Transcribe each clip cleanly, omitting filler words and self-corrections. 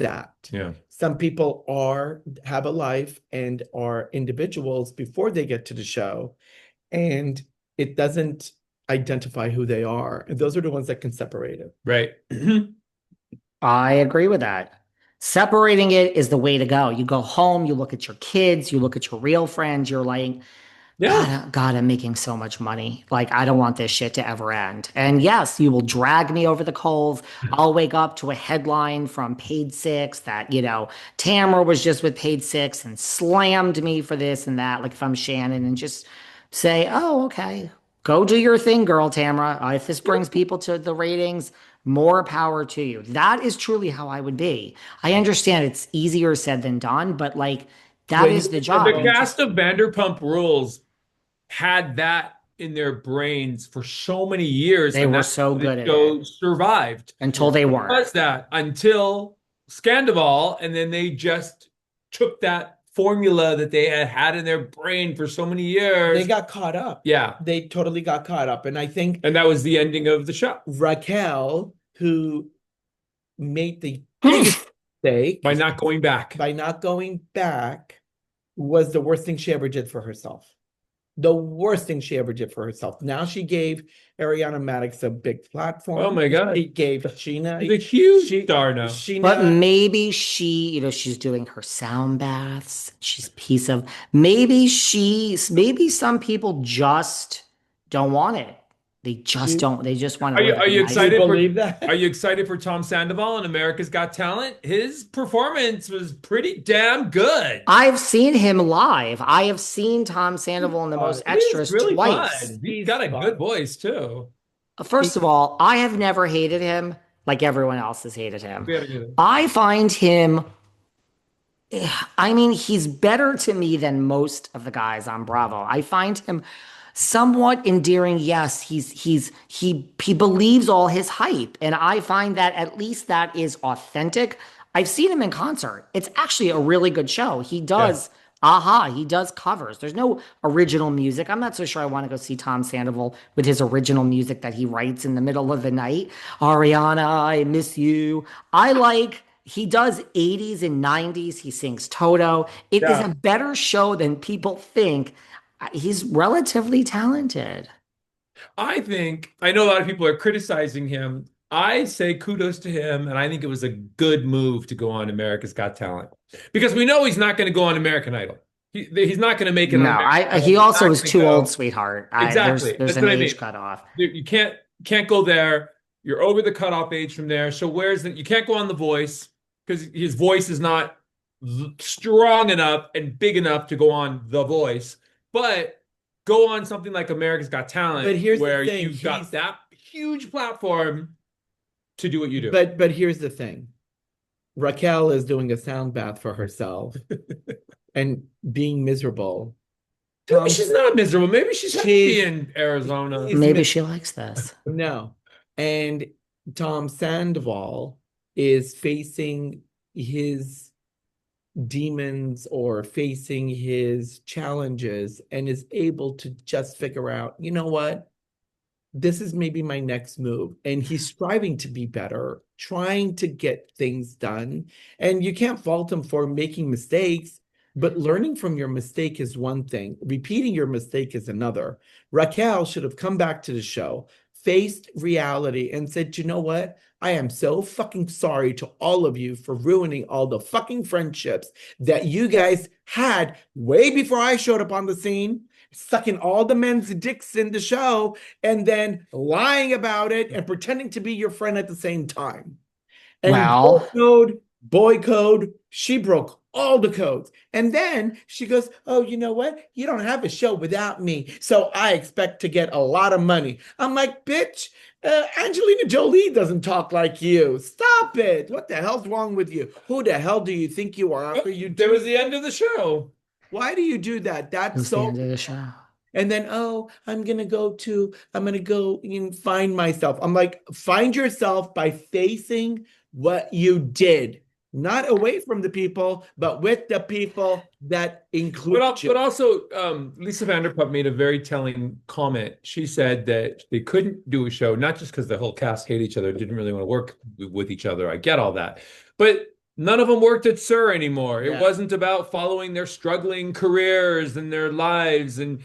that. Yeah. Some people have a life and are individuals before they get to the show, and it doesn't identify who they are. And those are the ones that can separate it. Right. I agree with that. Separating it is the way to go. You go home, you look at your kids, you look at your real friends, you're like, Yeah. God, I'm making so much money. Like, I don't want this shit to ever end. And yes, you will drag me over the coals. I'll wake up to a headline from Page Six that, Tamara was just with Page Six and slammed me for this and that. Like, if I'm Shannon, and just say, oh, okay, go do your thing, girl, Tamara. If this brings people to the ratings, more power to you. That is truly how I would be. I understand it's easier said than done, but like, that is the job. The cast of Vanderpump Rules had that in their brains for so many years. They were so good at it. Survived. Until they weren't. Was that until Scandoval, and then they just took that formula that they had in their brain for so many years. They got caught up. Yeah. They totally got caught up. And I think... And that was the ending of the show. Raquel, who made the biggest mistake... By not going back. Was the worst thing she ever did for herself. The worst thing she ever did for herself. Now she gave Ariana Madix a big platform. Oh my God. She gave Sheena the huge star now. But maybe she's doing her sound baths. She's a piece of, maybe some people just don't want it. They just don't. They just want to. Are you excited? Believe that? Are you excited for Tom Sandoval in America's Got Talent? His performance was pretty damn good. I've seen him live. I have seen Tom Sandoval in the most extras really twice. Fun. He's got a good voice too. First of all, I have never hated him like everyone else has hated him. I find him. I mean, he's better to me than most of the guys on Bravo. I find him somewhat endearing. Yes, he believes all his hype, and I find that at least that is authentic. I've seen him in concert. It's actually a really good show. He does he does covers. There's no original music. I'm not so sure I want to go see Tom Sandoval with his original music that he writes in the middle of the night. Ariana, I miss you. He does 80s and 90s. He sings Toto. It is a better show than people think. He's relatively talented. I know a lot of people are criticizing him. I say kudos to him, and I think it was a good move to go on America's Got Talent. Because we know he's not going to go on American Idol. He's not going to make it. No, he also is too old, sweetheart. Exactly. There's an age cutoff. You can't go there. You're over the cutoff age from there. So you can't go on The Voice because his voice is not strong enough and big enough to go on The Voice. But go on something like America's Got Talent, where you've got that huge platform to do what you do. But here's the thing. Raquel is doing a sound bath for herself and being miserable. Maybe she's not miserable. Maybe she's happy in Arizona. Maybe she likes this. No. And Tom Sandoval is facing his demons or facing his challenges and is able to just figure out, you know what? This is maybe my next move. And he's striving to be better, trying to get things done. And you can't fault him for making mistakes, but learning from your mistake is one thing. Repeating your mistake is another. Raquel should have come back to the show, faced reality, and said, you know what? I am so fucking sorry to all of you for ruining all the fucking friendships that you guys had way before I showed up on the scene, sucking all the men's dicks in the show, and then lying about it and pretending to be your friend at the same time. And boy code, she broke all the codes. And then she goes, oh, you know what? You don't have a show without me, so I expect to get a lot of money. I'm like, bitch, Angelina Jolie doesn't talk like you. Stop it. What the hell's wrong with you? Who the hell do you think you are? There was the end of the show. Why do you do that? That's so... the end of the show. And then, I'm going to go and find myself. I'm like, find yourself by facing what you did. Not away from the people, but with the people that include you. But also, Lisa Vanderpump made a very telling comment. She said that they couldn't do a show, not just because the whole cast hate each other, didn't really want to work with each other. I get all that. But None of them worked at Sir anymore. It Yeah. wasn't about following their struggling careers and their lives. And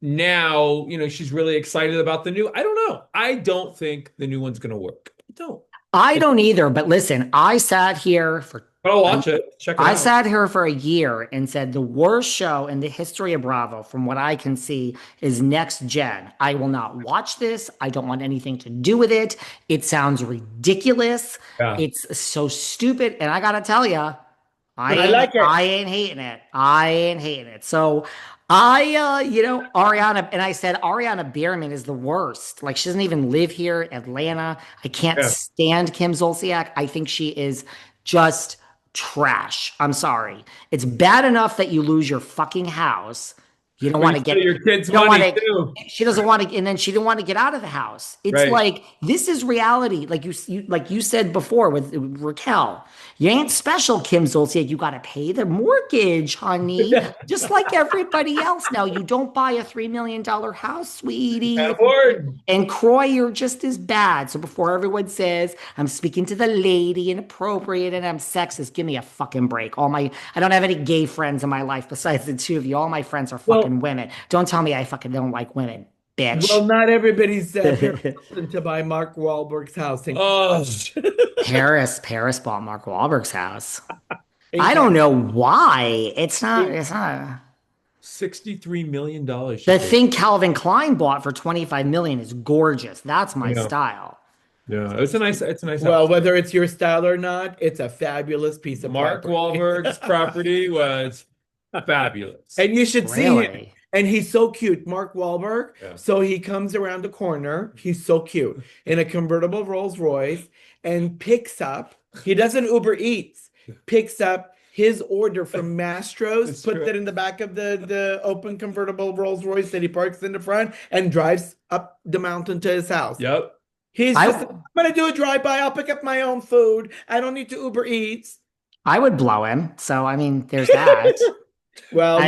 now, she's really excited about the new. I don't know. I don't think the new one's going to work. I don't. I don't either, but listen, I sat here for But I'll watch it. Check it out. I sat here for a year and said the worst show in the history of Bravo, from what I can see, is Next Gen. I will not watch this. I don't want anything to do with it. It sounds ridiculous. Yeah. It's so stupid. And I gotta tell you, I like it. I ain't hating it. I ain't hating it. So Ariana, and I said Ariana Bierman is the worst. Like, she doesn't even live here in Atlanta. I can't stand Kim Zolciak. I think she is just trash. I'm sorry. It's bad enough that you lose your fucking house. You don't want to get your kids' money too. She doesn't want to, and then she didn't want to get out of the house. It's like, this is reality. Like you said before with Raquel, you ain't special, Kim Zolciak. You got to pay the mortgage, honey, just like everybody else. Now, you don't buy a $3 million house, sweetie. And Croy, you're just as bad. So before everyone says I'm speaking to the lady inappropriate and I'm sexist, give me a fucking break. I don't have any gay friends in my life besides the two of you. All my friends are fucking women. Don't tell me I fucking don't like women, bitch. Well, not everybody's to buy Mark Wahlberg's house. Paris bought Mark Wahlberg's house. I don't know why. It's not. $63 million. The thing Calvin Klein bought for $25 million is gorgeous. That's my style. Yeah, it's a nice Well, house. whether it's your style or not, it's a fabulous piece of Mark property. Wahlberg's property was fabulous. And you should see Really? him. And he's so cute, Mark Wahlberg. Yeah. So he comes around the corner. He's so cute in a convertible Rolls Royce and picks up. He doesn't Uber Eats. Picks up his order from Mastro's, puts it in the back of the open convertible Rolls Royce that he parks in the front, and drives up the mountain to his house. Yep. He's just, I'm gonna do a drive-by. I'll pick up my own food. I don't need to Uber Eats. I would blow him. So I mean, there's that. Well,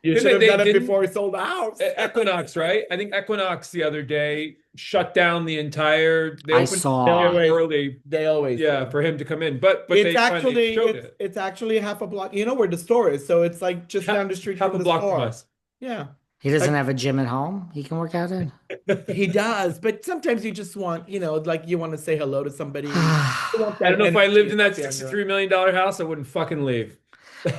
you should have done it didn't- before he sold the house. Equinox, right? I think Equinox the other day shut down the entire. They I opened saw. early. They always do. For him to come in, but it's they finally showed it. it's actually half a block. You know where the store is, so it's like just down the street Half from a the block store. from us. Yeah, He doesn't have a gym at home he can work out in. he does. But sometimes you just want, like you want to say hello to somebody. I don't know if I lived in that $63 million house, I wouldn't fucking leave.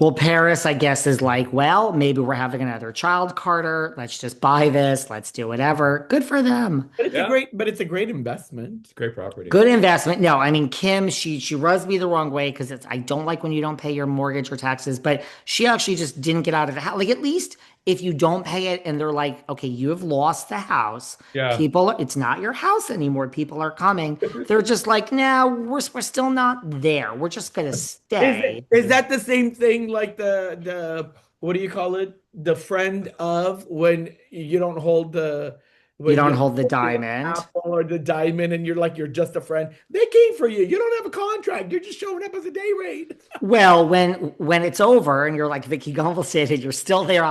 Well, Paris, I guess, is like, well, maybe we're having another child, Carter. Let's just buy this. Let's do whatever. Good for them. But it's a great investment. It's great property. Good investment. No, I mean, Kim, she rubs me the wrong way because I don't like when you don't pay your mortgage or taxes, but she actually just didn't get out of the house. Like, at least if you don't pay it and they're like, okay, you have lost the house. Yeah. It's not your house anymore. People are coming. They're just like, no, we're still not there. We're just going to stay. Is that the same thing like the what do you call it? The friend of when you don't hold the diamond apple or the diamond, and you're just a friend. They came for you. You don't have a contract. You're just showing up as a day rate. Well, when it's over and you're like Vicky Gunvalson and you're still there